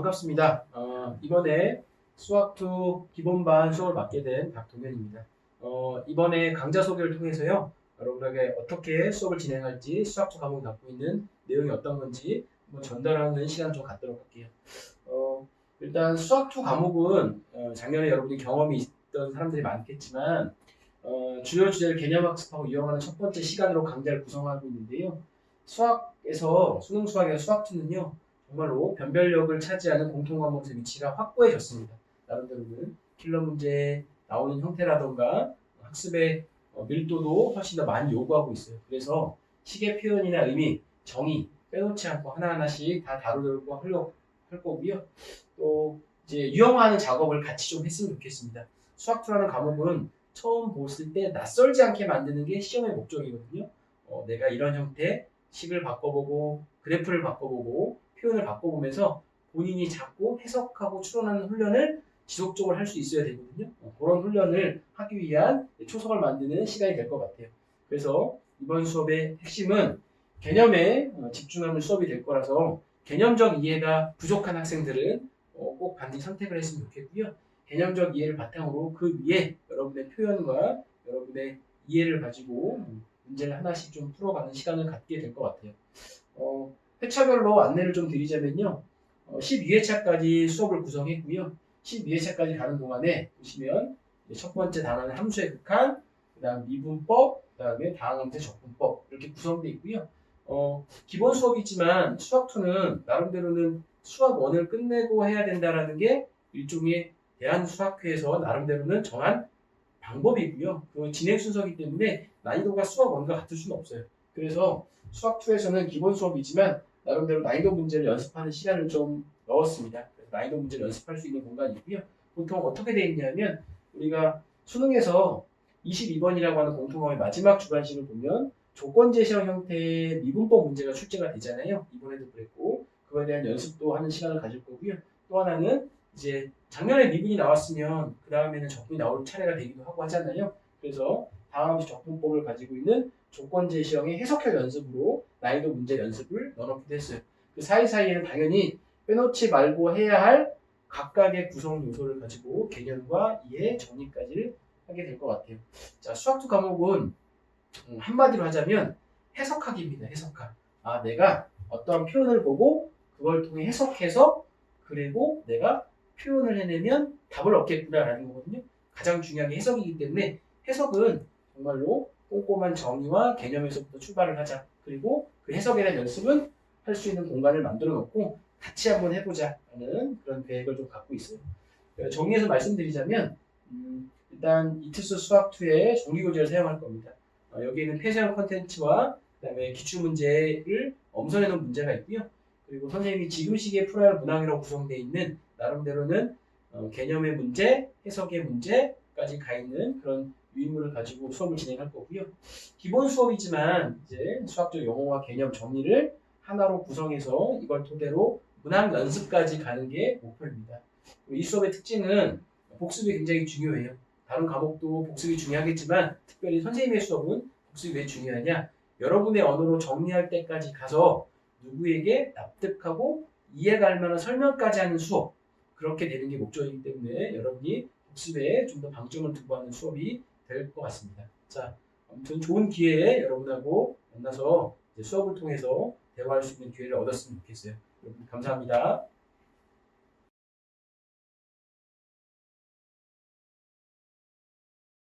반갑습니다. 이번에 수학2 기본반 수업을 맡게 된 박동현입니다. 이번에 강좌 소개를 통해서요, 여러분에게 어떻게 수업을 진행할지, 수학2 과목이 갖고 있는 내용이 어떤 건지 전달하는 시간 좀 갖도록 할게요. 일단 수학2 과목은 작년에 여러분이 경험이 있던 사람들이 많겠지만, 주요 주제를 개념학습하고 이용하는 첫 번째 시간으로 강좌를 구성하고 있는데요. 수능 수학에서 수학2는요, 정말로 변별력을 차지하는 공통 과목에서 위치가 확고해졌습니다. 나름대로는 킬러 문제 나오는 형태라던가 학습의 밀도도 훨씬 더 많이 요구하고 있어요. 그래서 시계 표현이나 의미, 정의 빼놓지 않고 하나하나씩 다 다루려고 할 거고요. 또 이제 유형화하는 작업을 같이 좀 했으면 좋겠습니다. 수학2라는 과목은 처음 보실 때 낯설지 않게 만드는 게 시험의 목적이거든요. 내가 이런 형태 식을 바꿔보고 그래프를 바꿔보고 표현을 바꿔보면서 본인이 자꾸 해석하고 추론하는 훈련을 지속적으로 할 수 있어야 되거든요. 그런 훈련을 하기 위한 초석을 만드는 시간이 될 것 같아요. 그래서 이번 수업의 핵심은 개념에 집중하는 수업이 될 거라서 개념적 이해가 부족한 학생들은 꼭 반드시 선택을 했으면 좋겠고요. 개념적 이해를 바탕으로 그 위에 여러분의 표현과 여러분의 이해를 가지고 문제를 하나씩 좀 풀어가는 시간을 갖게 될 것 같아요. 회차별로 안내를 좀 드리자면요. 12회차까지 수업을 구성했고요. 12회차까지 가는 동안에 보시면 첫 번째 단원은 함수의 극한, 그 다음 미분법, 그 다음에 다항함수의 적분법 이렇게 구성되어 있고요. 기본 수업이지만 수학2는 나름대로는 수학 1을 끝내고 해야 된다는 게 일종의 대한수학회에서 나름대로는 정한 방법이고요. 그 진행 순서이기 때문에 난이도가 수학 1과 같을 수는 없어요. 그래서 수학2에서는 기본 수업이지만 나름대로 난이도 문제를 연습하는 시간을 좀 넣었습니다. 그래서 난이도 문제를 연습할 수 있는 공간이고요. 보통 어떻게 되어 있냐면 우리가 수능에서 22번이라고 하는 공통화의 마지막 주관식을 보면 조건제시형 형태의 미분법 문제가 출제가 되잖아요. 이번에도 그랬고 그거에 대한 연습도 하는 시간을 가질 거고요. 또 하나는 이제 작년에 미분이 나왔으면 그 다음에는 적분이 나올 차례가 되기도 하고 하잖아요. 그래서 다항함수 적분법을 가지고 있는 조건제시형의 해석형 연습으로 난이도 문제 연습을 넣어놓기도 했어요. 그 사이사이에는 당연히 빼놓지 말고 해야 할 각각의 구성 요소를 가지고 개념과 이해, 정리까지를 하게 될 것 같아요. 자, 수학2 과목은 한마디로 하자면 해석하기입니다. 해석하기. 내가 어떠한 표현을 보고 그걸 통해 해석해서 그리고 내가 표현을 해내면 답을 얻겠구나라는 거거든요. 가장 중요한 게 해석이기 때문에 해석은 정말로 꼼꼼한 정의와 개념에서부터 출발을 하자. 그리고 그 해석에 대한 연습은 할 수 있는 공간을 만들어 놓고 같이 한번 해보자 하는 그런 계획을 좀 갖고 있어요. 정리해서 말씀드리자면 일단 이트스 수학2의 정리교재를 사용할 겁니다. 여기에는 폐쇄형 컨텐츠와 그다음에 기출문제를 엄선해 놓은 문제가 있고요. 그리고 선생님이 지금 시기에 풀어야 할 문항이라고 구성되어 있는 나름대로는 개념의 문제, 해석의 문제까지 가 있는 그런 유인물을 가지고 수업을 진행할 거고요. 기본 수업이지만 이제 수학적 용어와 개념 정리를 하나로 구성해서 이걸 토대로 문항 연습까지 가는 게 목표입니다. 이 수업의 특징은 복습이 굉장히 중요해요. 다른 과목도 복습이 중요하겠지만 특별히 선생님의 수업은 복습이 왜 중요하냐? 여러분의 언어로 정리할 때까지 가서 누구에게 납득하고 이해갈 만한 설명까지 하는 수업, 그렇게 되는 게 목적이기 때문에 여러분이 복습에 좀 더 방점을 두고 하는 수업이 될 것 같습니다. 자, 아무튼 좋은 기회에 여러분하고 만나서 수업을 통해서 대화할 수 있는 기회를 얻었으면 좋겠어요. 여러분 감사합니다.